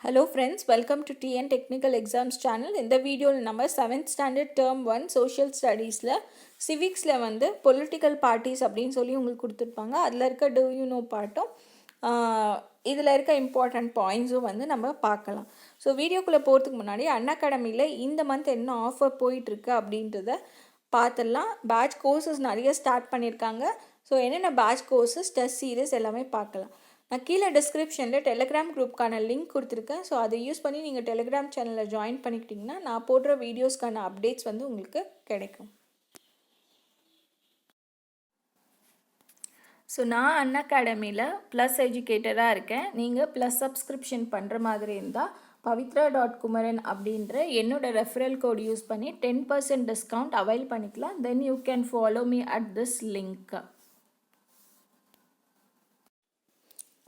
Hello friends, welcome to TN Technical Exams channel. இந்த வீடியோவில் நம்ம 7th standard term 1 social studiesல civicsல வந்து political parties அப்படின்னு சொல்லி உங்களுக்கு கொடுத்துருப்பாங்க. அதில் இருக்க do you know பாட்டும் இதில் இருக்க இம்பார்ட்டன்ட் பாயிண்ட்ஸும் வந்து நம்ம பார்க்கலாம். ஸோ வீடியோக்குள்ளே போகிறதுக்கு முன்னாடி அன்அகாடமியில் இந்த மந்த் என்ன ஆஃபர் போயிட்டுருக்கு அப்படின்றத பார்த்துடலாம். பேட்ச் கோர்சஸ் நிறைய ஸ்டார்ட் பண்ணியிருக்காங்க. ஸோ என்னென்ன பேட்ச் கோர்சஸ், டெஸ்ட் சீரிஸ் எல்லாமே பார்க்கலாம். நான் கீழே டிஸ்கிரிப்ஷனில் டெலிகிராம் குரூப்க்கான லிங்க் கொடுத்துருக்கேன். ஸோ அதை யூஸ் பண்ணி நீங்கள் டெலிகிராம் சேனலில் ஜாயின் பண்ணிக்கிட்டிங்கன்னா நான் போடுற வீடியோஸ்க்கான அப்டேட்ஸ் வந்து உங்களுக்கு கிடைக்கும். ஸோ நான் அன்அகாடமியில் ப்ளஸ் எஜுகேட்டராக இருக்கேன். நீங்கள் ப்ளஸ் சப்ஸ்கிரிப்ஷன் பண்ணுற மாதிரி இருந்தால் pavitra.kumaran அப்படின்ற என்னோடய ரெஃபரல் கோட் யூஸ் பண்ணி 10% டிஸ்கவுண்ட் அவைல் பண்ணிக்கலாம். Then you can follow me at this link.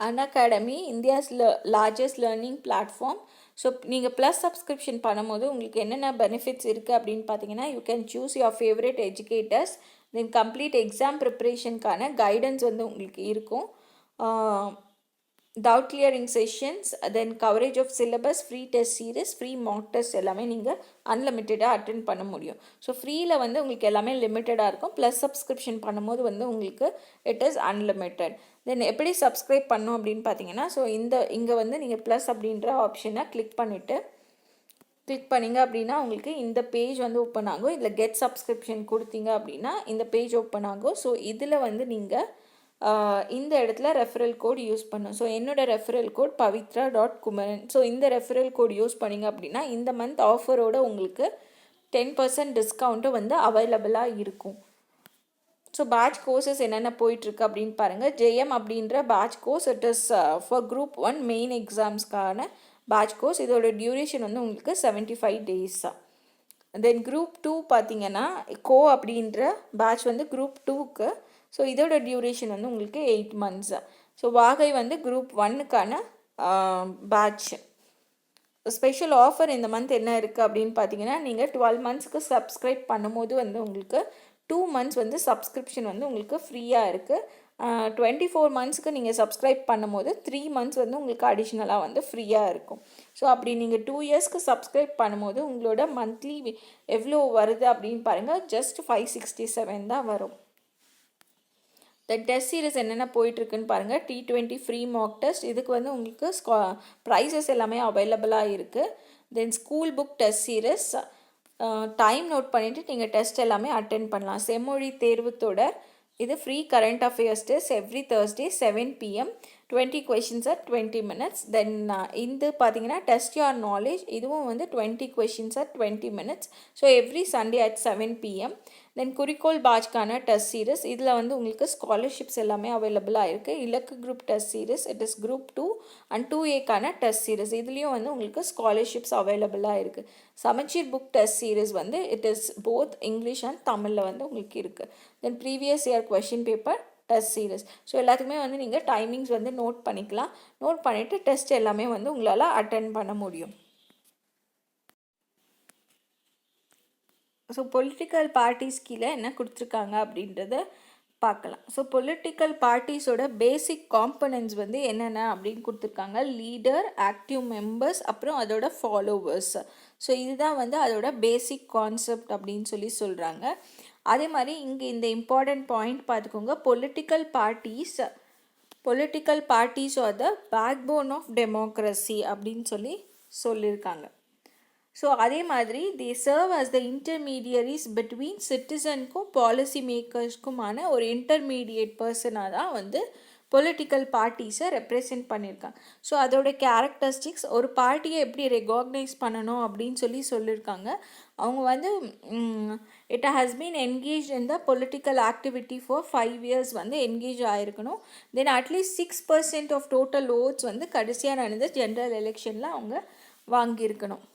Unacademy India's largest learning platform. So நீங்கள் ப்ளஸ் சப்ஸ்கிரிப்ஷன் பண்ணும்போது உங்களுக்கு என்னென்ன பெனிஃபிட்ஸ் இருக்குது அப்படின்னு பார்த்தீங்கன்னா, you can choose your favourite educators, then complete exam ப்ரிப்ரேஷனுக்கான கைடன்ஸ் வந்து உங்களுக்கு இருக்கும், doubt clearing sessions, then coverage of syllabus, free test series, free mock test எல்லாமே நீங்கள் அன்லிமிட்டடாக அட்டென்ட் பண்ண முடியும். ஸோ ஃப்ரீயில் வந்து உங்களுக்கு எல்லாமே லிமிட்டடாக இருக்கும். ப்ளஸ் சப்ஸ்கிரிப்ஷன் பண்ணும்போது வந்து உங்களுக்கு இட் இஸ் அன்லிமிட்டட். தென் எப்படி சப்ஸ்கிரைப் பண்ணோம் அப்படின்னு பார்த்தீங்கன்னா, ஸோ இங்கே வந்து நீங்கள் ப்ளஸ் அப்படின்ற ஆப்ஷனை கிளிக் பண்ணிங்க அப்படின்னா உங்களுக்கு இந்த பேஜ் வந்து ஓப்பன் ஆகும். இதில் கெட் சப்ஸ்கிரிப்ஷன் கொடுத்தீங்க அப்படின்னா இந்த பேஜ் ஓப்பன் ஆகும். ஸோ இதில் வந்து நீங்கள் இந்த இடத்துல ரெஃபரல் கோட் யூஸ் பண்ணும். ஸோ என்னோடய ரெஃபரல் கோட் pavitra.kumaran. ஸோ இந்த ரெஃபரல் கோட் யூஸ் பண்ணிங்க அப்படின்னா இந்த மந்த் ஆஃபரோடு உங்களுக்கு 10% டிஸ்கவுண்ட்டு வந்து அவைலபிளாக இருக்கும். ஸோ பேட்ச் கோர்சஸ் என்னென்ன போயிட்டுருக்கு அப்படின்னு பாருங்கள். ஜெயம் அப்படின்ற batch course it is for group 1 main எக்ஸாம்ஸ்க்கான பேட்ச் கோர்ஸ். இதோட டியூரேஷன் வந்து உங்களுக்கு 75 days. தென் குரூப் 2 பார்த்தீங்கன்னா அப்படின்ற பேட்ச் வந்து குரூப் 2க்கு. ஸோ இதோட டியூரேஷன் வந்து உங்களுக்கு 8 months. ஸோ வாகை வந்து குரூப் 1க்கான பேட்ச். ஸ்பெஷல் ஆஃபர் இந்த மந்த் என்ன இருக்குது அப்படின்னு பார்த்தீங்கன்னா, நீங்கள் 12 monthsக்கு சப்ஸ்கிரைப் பண்ணும்போது வந்து உங்களுக்கு 2 months வந்து சப்ஸ்கிரிப்ஷன் வந்து உங்களுக்கு ஃப்ரீயாக இருக்குது. 24 monthsக்கு நீங்கள் சப்ஸ்கிரைப் பண்ணும்போது 3 months வந்து உங்களுக்கு அடிஷ்னலாக வந்து ஃப்ரீயாக இருக்கும். ஸோ அப்படி நீங்கள் 2 yearsக்கு சப்ஸ்கிரைப் பண்ணும்போது உங்களோட மந்த்லி எவ்வளோ வருது அப்படின்னு பாருங்கள். ஜஸ்ட் 567 தான் வரும். டெஸ்ட் சீரிஸ் என்னென்ன போயிட்டுருக்குன்னு பாருங்கள். T20 ஃப்ரீ மாக் டெஸ்ட், இதுக்கு வந்து உங்களுக்கு ப்ரைஸஸ் எல்லாமே அவைலபிளாக இருக்குது. Then school book test series, time note பண்ணிவிட்டு நீங்கள் டெஸ்ட் எல்லாமே அட்டென்ட் பண்ணலாம். செம்மொழி தேர்வு தொடர், இது free current affairs test every Thursday 7 PM, 20 questions at 20 minutes. தென் இது பார்த்தீங்கன்னா டெஸ்ட் யுவர் நாலேஜ், இதுவும் வந்து 20 questions at 20 minutes. So every Sunday at 7 PM. தென் குறிக்கோள் பேட்ச்க்கான டெஸ்ட் சீரிஸ், இதில் வந்து உங்களுக்கு ஸ்காலர்ஷிப்ஸ் எல்லாமே அவைலபிளாக இருக்குது. Ilakku group test series it is group 2 and 2Aக்கான டெஸ்ட் சீரிஸ், இதுலேயும் வந்து உங்களுக்கு ஸ்காலர்ஷிப்ஸ் அவைலபிளாக இருக்குது. சமச்சீர் புக் டெஸ்ட் சீரிஸ் வந்து it is both English and தமிழில் வந்து உங்களுக்கு இருக்குது. Then previous year question paper test series. So எல்லாத்துக்குமே வந்து நீங்கள் டைமிங்ஸ் வந்து நோட் பண்ணிக்கலாம். நோட் பண்ணிவிட்டு டெஸ்ட் எல்லாமே வந்து உங்களால் அட்டென்ட் பண்ண முடியும். ஸோ பொலிட்டிக்கல் பார்ட்டிஸ் கீழே என்ன கொடுத்துருக்காங்க அப்படின்றத பார்க்கலாம். ஸோ பொலிட்டிக்கல் பார்ட்டிஸோட பேசிக் காம்பனன்ட்ஸ் வந்து என்னென்ன அப்படின்னு கொடுத்துருக்காங்க. லீடர், ஆக்டிவ் மெம்பர்ஸ், அப்புறம் அதோட ஃபாலோவர்ஸ். ஸோ இதுதான் வந்து அதோட பேசிக் கான்செப்ட் அப்படின்னு சொல்லி சொல்கிறாங்க. அதே மாதிரி இங்கே இந்த இம்பார்ட்டண்ட் பாயிண்ட் பார்த்துக்கோங்க. Political parties are the backbone of democracy அப்படின்னு சொல்லியிருக்காங்க. ஸோ அதே மாதிரி they serve as the intermediaries between சிட்டிசனுக்கும் பாலிசி மேக்கர்ஸ்க்குமான ஒரு இன்டர்மீடியேட் பர்சனாக தான் வந்து பொலிட்டிக்கல் பார்ட்டிஸை ரெப்ரசன்ட் பண்ணியிருக்காங்க. ஸோ அதோட கேரக்டரிஸ்டிக்ஸ், ஒரு பார்ட்டியை எப்படி ரெகக்னைஸ் பண்ணணும் அப்படின்னு சொல்லியிருக்காங்க. அவங்க வந்து it has been engage in the political activity for 5 years வந்து என்கேஜ் ஆகிருக்கணும். Then at least 6% of total oats வந்து கடைசியாக நடந்த ஜென்ரல் எலெக்ஷனில் அவங்க வாங்கியிருக்கணும்.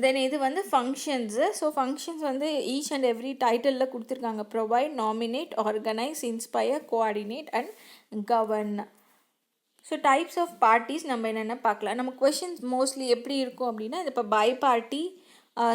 தென் இது வந்து ஃபங்க்ஷன்ஸு. ஸோ ஃபங்க்ஷன்ஸ் வந்து ஈச் அண்ட் எவ்ரி டைட்டிலில் கொடுத்துருக்காங்க. Provide, nominate, organise, inspire, coordinate and govern. So types of parties நம்ம என்னென்ன பார்க்கலாம். நம்ம கொஷின்ஸ் மோஸ்ட்லி எப்படி இருக்கும் அப்படின்னா, இது இப்போ by party,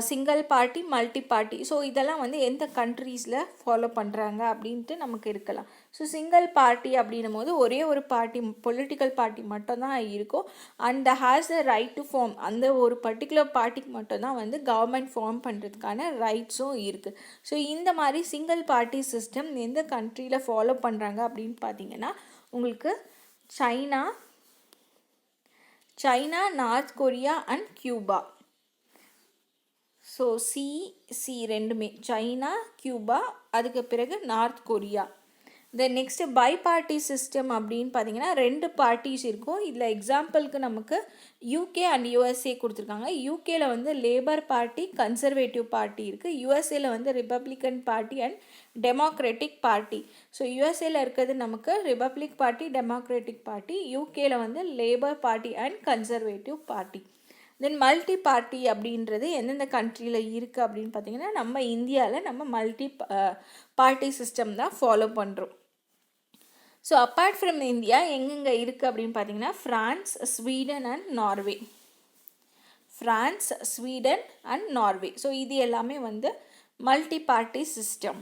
single party, multi party. So இதெல்லாம் வந்து எந்த கண்ட்ரீஸில் ஃபாலோ பண்ணுறாங்க அப்படின்ட்டு நமக்கு இருக்கலாம். ஸோ சிங்கிள் பார்ட்டி அப்படின்னும் போது ஒரே ஒரு பார்ட்டி, பொலிட்டிக்கல் பார்ட்டி மட்டும்தான் இருக்கும். And has the right to form, அந்த ஒரு பர்டிகுலர் பார்ட்டிக்கு மட்டும்தான் வந்து கவர்மெண்ட் ஃபார்ம் பண்ணுறதுக்கான ரைட்ஸும் இருக்குது. ஸோ இந்த மாதிரி சிங்கிள் பார்ட்டி சிஸ்டம் எந்த கண்ட்ரியில் ஃபாலோ பண்ணுறாங்க அப்படின்னு பார்த்தீங்கன்னா உங்களுக்கு China, North Korea and Cuba. So ரெண்டுமே சைனா, கியூபா, அதுக்கு பிறகு North Korea. Then next by party system அப்படின்னு பார்த்தீங்கன்னா 2 பார்ட்டிஸ் இருக்கும். இதில் எக்ஸாம்பிளுக்கு நமக்கு யூகே அண்ட் யூஎஸ்ஏ கொடுத்துருக்காங்க. யூகேல வந்து லேபர் பார்ட்டி, கன்சர்வேட்டிவ் பார்ட்டி இருக்குது. யூஎஸ்ஏல வந்து Republican party and Democratic party. So யூஎஸ்ஏல இருக்கிறது நமக்கு ரிப்பப்ளிக் பார்ட்டி, டெமோக்ராட்டிக் பார்ட்டி. யூகேல வந்து Labour party and Conservative party. Then multi party அப்படின்றது எந்தெந்த கண்ட்ரியில் இருக்குது அப்படின்னு பார்த்தீங்கன்னா நம்ம இந்தியாவில் நம்ம மல்டி பார்ட்டி சிஸ்டம் தான் ஃபாலோ பண்ணுறோம். ஸோ அப்பார்ட் ஃப்ரம் இந்தியா எங்கெங்கே இருக்குது அப்படின்னு பார்த்தீங்கன்னா France, Sweden and Norway. So இது எல்லாமே வந்து multi party system.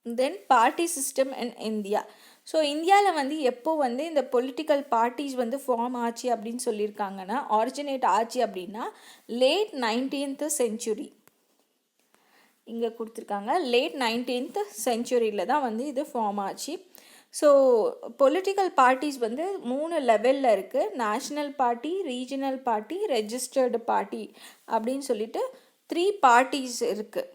Then party system in India. So இந்தியாவில் வந்து எப்போ வந்து இந்த பொலிட்டிக்கல் பார்ட்டிஸ் வந்து ஃபார்ம் ஆச்சு அப்படின்னு சொல்லியிருக்காங்கன்னா, ஆரிஜினேட் ஆச்சு அப்படின்னா லேட் 19th century. இங்கே கொடுத்துருக்காங்க லேட் 19th century தான் வந்து இது ஃபார்ம் ஆச்சு. ஸோ பொலிட்டிக்கல் பார்ட்டிஸ் வந்து 3 லெவலில் இருக்குது. National party, regional party, registered party அப்படின்னு சொல்லிட்டு 3 பார்ட்டிஸ் இருக்குது.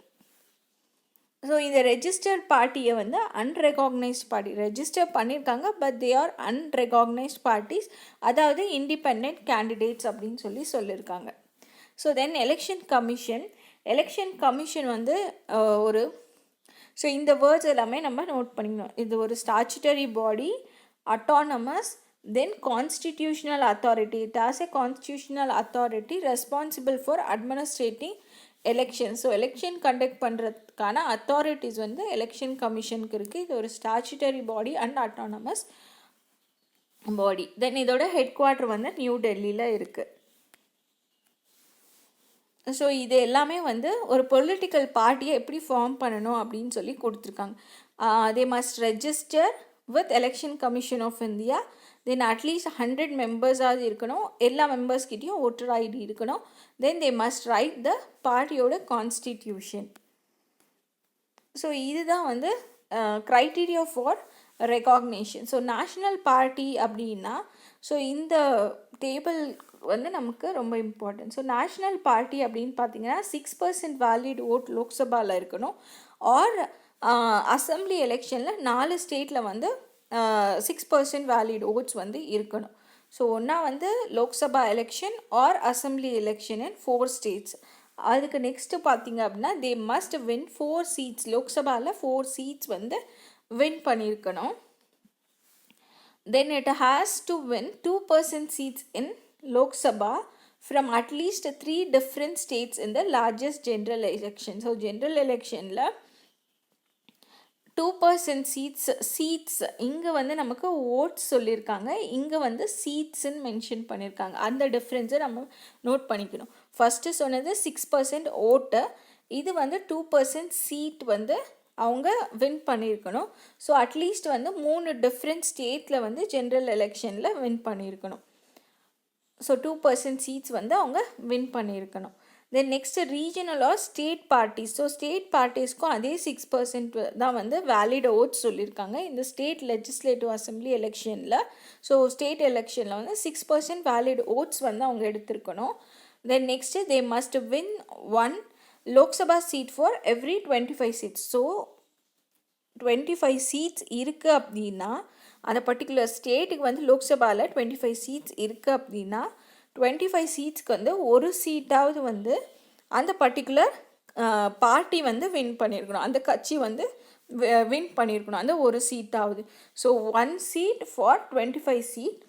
ஸோ இந்த ரெஜிஸ்டர்ட் பார்ட்டியை வந்து அன்ரெகாக்னைஸ்ட் பார்ட்டி, ரெஜிஸ்டர் பண்ணியிருக்காங்க but they are unrecognised parties, அதாவது இண்டிபெண்ட் கேண்டிடேட்ஸ் அப்படின்னு சொல்லியிருக்காங்க. ஸோ தென் எலெக்ஷன் கமிஷன் வந்து ஸோ இந்த வேர்ட்ஸ் எல்லாமே நம்ம நோட் பண்ணிக்கணும். இது ஒரு statutory body, autonomous, then constitutional authority. It has a constitutional authority responsible for administrating election. So election conduct பண்ணுறதுக்கான அத்தாரிட்டிஸ் வந்து எலெக்ஷன் கமிஷனுக்கு இருக்குது. இது ஒரு statutory body and autonomous body. Then இதோட ஹெட் குவார்ட்டர் வந்து நியூ டெல்லியில் இருக்குது. ஸோ இது எல்லாமே வந்து ஒரு பொலிட்டிக்கல் பார்ட்டியை எப்படி ஃபார்ம் பண்ணணும் அப்படின்னு சொல்லி கொடுத்துருக்காங்க. They must register with election commission of India. Then at least 100 மெம்பர்ஸாவது இருக்கணும். எல்லா மெம்பர்ஸ்கிட்டையும் ஓட்டர் ஐடி இருக்கணும். Then they must write the பார்ட்டியோட கான்ஸ்டிடியூஷன். ஸோ இதுதான் வந்து criteria for recognition. So national party அப்படின்னா ஸோ இந்த டேபிள் வந்து நமக்கு ரொம்ப இம்பார்ட்டன்ட். ஸோ நேஷ்னல் பார்ட்டி அப்படின்னு பார்த்தீங்கன்னா 6% வேலிட் ஓட் லோக்சபாவில் இருக்கணும். ஆர் அசம்பிளி எலெக்ஷனில் 4 ஸ்டேட்டில் வந்து 6% வேலிட் ஓட்ஸ் வந்து இருக்கணும். ஸோ ஒன்றா வந்து Lok Sabha election or assembly election in 4 states. அதுக்கு நெக்ஸ்ட்டு பார்த்தீங்க அப்படின்னா தே மஸ்ட் வின் 4 seats. லோக்சபாவில் 4 seats வந்து வின் பண்ணியிருக்கணும். Then it has to win 2% seats in Lok Sabha from at least 3 different states in the largest general election. So general electionல 2% seats இங்கே வந்து நமக்கு oats சொல்லியிருக்காங்க, இங்கே வந்து சீட்ஸ்ன்னு மென்ஷன் பண்ணியிருக்காங்க. அந்த டிஃப்ரென்ஸை நம்ம நோட் பண்ணிக்கணும். ஃபஸ்ட்டு சொன்னது 6% ஓட்டு, இது வந்து 2% சீட் வந்து அவங்க வின் பண்ணியிருக்கணும். ஸோ அட்லீஸ்ட் வந்து 3 டிஃப்ரெண்ட் ஸ்டேட்டில் வந்து ஜென்ரல் எலெக்ஷனில் வின் பண்ணியிருக்கணும். ஸோ 2% சீட்ஸ் வந்து அவங்க வின் பண்ணியிருக்கணும். Then next regional or state parties. So state பார்ட்டிஸ்க்கும் அதே 6% தான் வந்து வேலிட் ஓட்ஸ் சொல்லியிருக்காங்க இந்த ஸ்டேட் லெஜிஸ்லேட்டிவ் அசம்பிளி எலெக்ஷனில். ஸோ ஸ்டேட் எலெக்ஷனில் வந்து 6% வேலிட் ஓட்ஸ் வந்து அவங்க எடுத்திருக்கணும். Then next they must win 1 Lok Sabha seat for every 25 seats. So 25 seats இருக்குது அப்படின்னா அந்த பர்டிகுலர் ஸ்டேட்டுக்கு வந்து லோக்சபாவில் 25 seats இருக்குது அப்படின்னா 25 seatsக்கு வந்து ஒரு சீட்டாவது வந்து அந்த பர்டிகுலர் பார்ட்டி வந்து வின் பண்ணியிருக்கணும், அந்த கட்சி வந்து வின் பண்ணியிருக்கணும் அந்த ஒரு சீட்டாவது. So 1 seat for 25 seat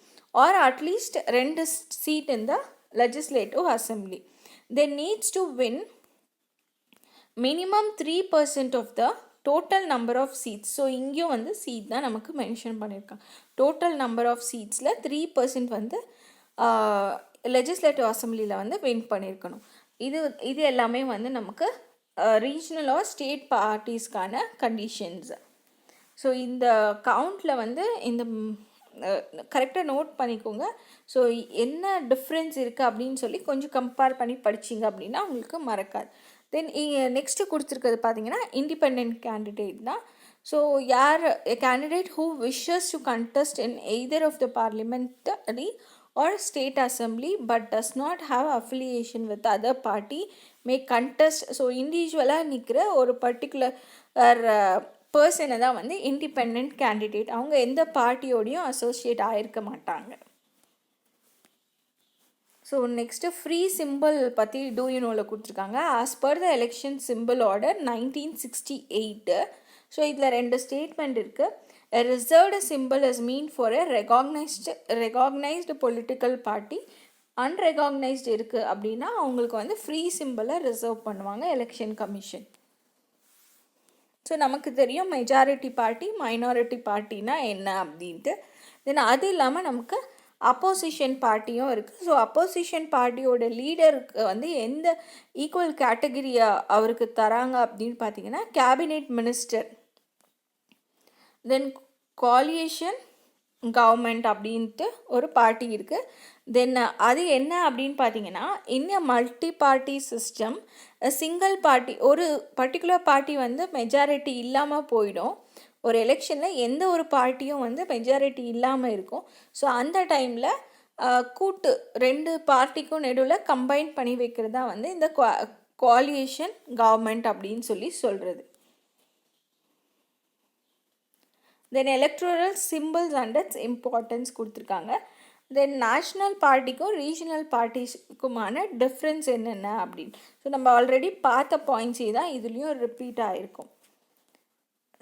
or at least 2 seat in the legislative assembly. They needs to win minimum 3% of the total number of seats. So இங்கேயும் வந்து சீட் தான் நமக்கு மென்ஷன் பண்ணியிருக்காங்க. டோட்டல் நம்பர் ஆஃப் சீட்ஸில் 3% வந்து லெஜிஸ்லேட்டிவ் அசம்பிளியில் வந்து வின் பண்ணியிருக்கணும். இது எல்லாமே வந்து நமக்கு ரீஜனல் ஆர் ஸ்டேட் பார்ட்டிஸ்க்கான கண்டிஷன்ஸு. ஸோ இந்த கவுண்டில் வந்து இந்த கரெக்டாக நோட் பண்ணிக்கோங்க. ஸோ என்ன டிஃப்ரென்ஸ் இருக்குது அப்படின்னு சொல்லி கொஞ்சம் கம்பேர் பண்ணி படிச்சிங்க அப்படின்னா உங்களுக்கு மறக்காது. தென் நெக்ஸ்ட்டு கொடுத்துருக்கிறது பார்த்தீங்கன்னா இண்டிபெண்ட் கேண்டிடேட் தான். ஸோ யார் candidate who wishes to contest in either of the parliamentary or state assembly but does not have affiliation with other party may contest. So இண்டிவிஜுவலாக நிற்கிற ஒரு பர்டிகுலர் பர்சனை தான் வந்து இண்டிபெண்ட் கேண்டிடேட். அவங்க எந்த பார்ட்டியோடையும் அசோசியேட் ஆகிருக்க மாட்டாங்க. ஸோ நெக்ஸ்ட்டு ஃப்ரீ சிம்பிள் பற்றி டூ யூ நோவில் கொடுத்துருக்காங்க. As per the election simple order 1968. So இதில் 2 ஸ்டேட்மெண்ட் இருக்குது. A reserved symbol is meant for a recognized political party. Unrecognized இருக்குது அப்படின்னா அவங்களுக்கு வந்து ஃப்ரீ சிம்பிளை ரிசர்வ் பண்ணுவாங்க எலெக்ஷன் கமிஷன். ஸோ நமக்கு தெரியும் மெஜாரிட்டி பார்ட்டி மைனாரிட்டி பார்ட்டினா என்ன அப்படின்ட்டு. தென் அது இல்லாமல் நமக்கு அப்போசிஷன் பார்ட்டியும் இருக்குது. ஸோ அப்போசிஷன் பார்ட்டியோட லீடருக்கு வந்து எந்த ஈக்குவல் கேட்டகரியை அவருக்கு தராங்க அப்படின்னு பார்த்தீங்கன்னா கேபினெட் மினிஸ்டர். தென் கோலியேஷன் கவர்மெண்ட் அப்படின்ட்டு ஒரு பார்ட்டி இருக்குது. தென் அது என்ன அப்படின்னு பார்த்தீங்கன்னா இன்னும் multi party system. Single party ஒரு பர்டிகுலர் பார்ட்டி வந்து மெஜாரிட்டி இல்லாமல் போயிடும். ஒரு எலெக்ஷனில் எந்த ஒரு பார்ட்டியும் வந்து மெஜாரிட்டி இல்லாமல் இருக்கும். ஸோ அந்த டைமில் கூட்டு 2 பார்ட்டிக்கும் நடுவில் கம்பைன் பண்ணி வைக்கிறது தான் வந்து இந்த கோலியேஷன் கவர்மெண்ட் அப்படின்னு சொல்லி சொல்கிறது. Then electoral symbols and its importance கொடுத்துருக்காங்க. தென் நேஷ்னல் பார்ட்டிக்கும் ரீஜனல் பார்ட்டிஸ்க்குமான டிஃப்ரென்ஸ் என்னென்ன அப்படின்னு. ஸோ நம்ம ஆல்ரெடி பார்த்த பாயிண்ட்ஸே தான் இதுலேயும் ரிப்பீட் ஆகிருக்கும்.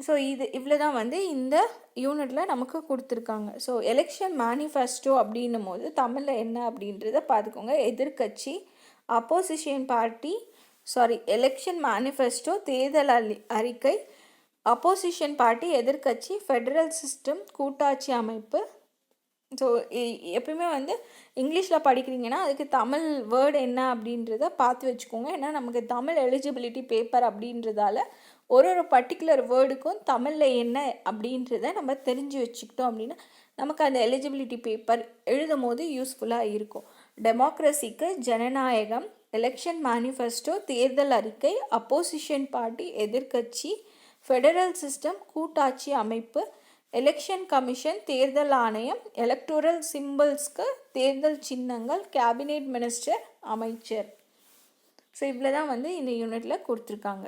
ஸோ இவ்வளோ தான் வந்து இந்த யூனிட்டில் நமக்கு கொடுத்துருக்காங்க. ஸோ எலெக்ஷன் மேனிஃபெஸ்டோ அப்படின்னும் போது தமிழில் என்ன அப்படின்றத பார்த்துக்கோங்க. எதிர்கட்சி, அப்போசிஷன் பார்ட்டி, எலெக்ஷன் மேனிஃபெஸ்டோ தேர்தல் அறிக்கை, அப்போசிஷன் பார்ட்டி எதிர்கட்சி, ஃபெடரல் சிஸ்டம் கூட்டாட்சி அமைப்பு. ஸோ எப்பயுமே வந்து இங்கிலீஷில் படிக்கிறீங்கன்னா அதுக்கு தமிழ் வேர்டு என்ன அப்படின்றத பார்த்து வச்சுக்கோங்க. ஏன்னா நமக்கு தமிழ் எலிஜிபிலிட்டி பேப்பர் அப்படின்றதால ஒரு பர்டிகுலர் வேர்டுக்கும் தமிழில் என்ன அப்படின்றத நம்ம தெரிஞ்சு வச்சுக்கிட்டோம் அப்படின்னா நமக்கு அந்த எலிஜிபிலிட்டி பேப்பர் எழுதும் போது யூஸ்ஃபுல்லாக இருக்கும். டெமோக்ரஸிக்கு ஜனநாயகம், எலெக்ஷன் மேனிஃபெஸ்டோ தேர்தல் அறிக்கை, அப்போசிஷன் பார்ட்டி எதிர்கட்சி, ஃபெடரல் சிஸ்டம் கூட்டாட்சி அமைப்பு, எலெக்ஷன் கமிஷன் தேர்தல் ஆணையம், எலக்டோரல் சிம்பிள்ஸ்க்கு தேர்தல் சின்னங்கள், கேபினெட் மினிஸ்டர் அமைச்சர். ஸோ இவ்வளோ தான் வந்து இந்த யூனிட்டில் கொடுத்துருக்காங்க.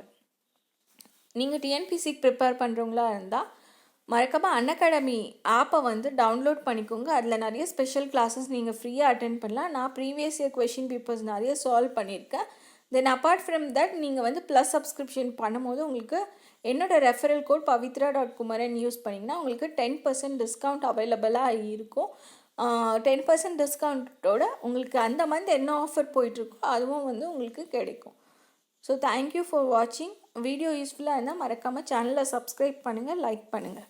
நீங்கள் டிஎன்பிசிக்கு ப்ரிப்பேர் பண்ணுறவங்களா இருந்தால் மறக்காமல் அன்அகாடமி ஆப்பை வந்து டவுன்லோட் பண்ணிக்கோங்க. அதில் நிறைய ஸ்பெஷல் கிளாஸஸ் நீங்கள் ஃப்ரீயாக அட்டென்ட் பண்ணலாம். நான் ப்ரீவியஸ் இயர் கொஷின் பேப்பர்ஸ் நிறைய சால்வ் பண்ணியிருக்கேன். தென் அப்பார்ட் ஃப்ரம் தட் நீங்கள் வந்து ப்ளஸ் சப்ஸ்கிரிப்ஷன் பண்ணும்போது உங்களுக்கு என்னோடய ரெஃபரல் கோட் pavitra.kumaran யூஸ் பண்ணிங்கன்னா உங்களுக்கு 10% டிஸ்கவுண்ட் அவைலபிளாக இருக்கும். 10% டிஸ்கவுண்ட்டோட உங்களுக்கு அந்த மந்த் என்ன ஆஃபர் போயிட்டுருக்கோ அதுவும் வந்து உங்களுக்கு கிடைக்கும். ஸோ தேங்க்யூ ஃபார் வாட்சிங். வீடியோ யூஸ்ஃபுல்லாக இருந்தால் மறக்காமல் சேனலை சப்ஸ்கிரைப் பண்ணுங்கள், லைக் பண்ணுங்கள்.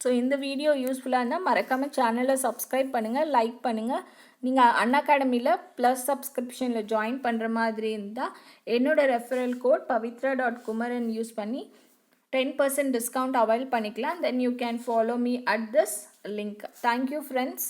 ஸோ இந்த வீடியோ யூஸ்ஃபுல்லாக இருந்தால் மறக்காமல் சேனலை சப்ஸ்கிரைப் பண்ணுங்கள், லைக் பண்ணுங்கள். நீங்கள் அன்அகாடமியில் ப்ளஸ் சப்ஸ்கிரிப்ஷனில் ஜாயின் பண்ணுற மாதிரி இருந்தால் என்னோடய ரெஃபரல் கோட் pavitra.kumaran யூஸ் பண்ணி 10% டிஸ்கவுண்ட் அவைல் பண்ணிக்கலாம். Then you can follow me at this link. Thank you friends.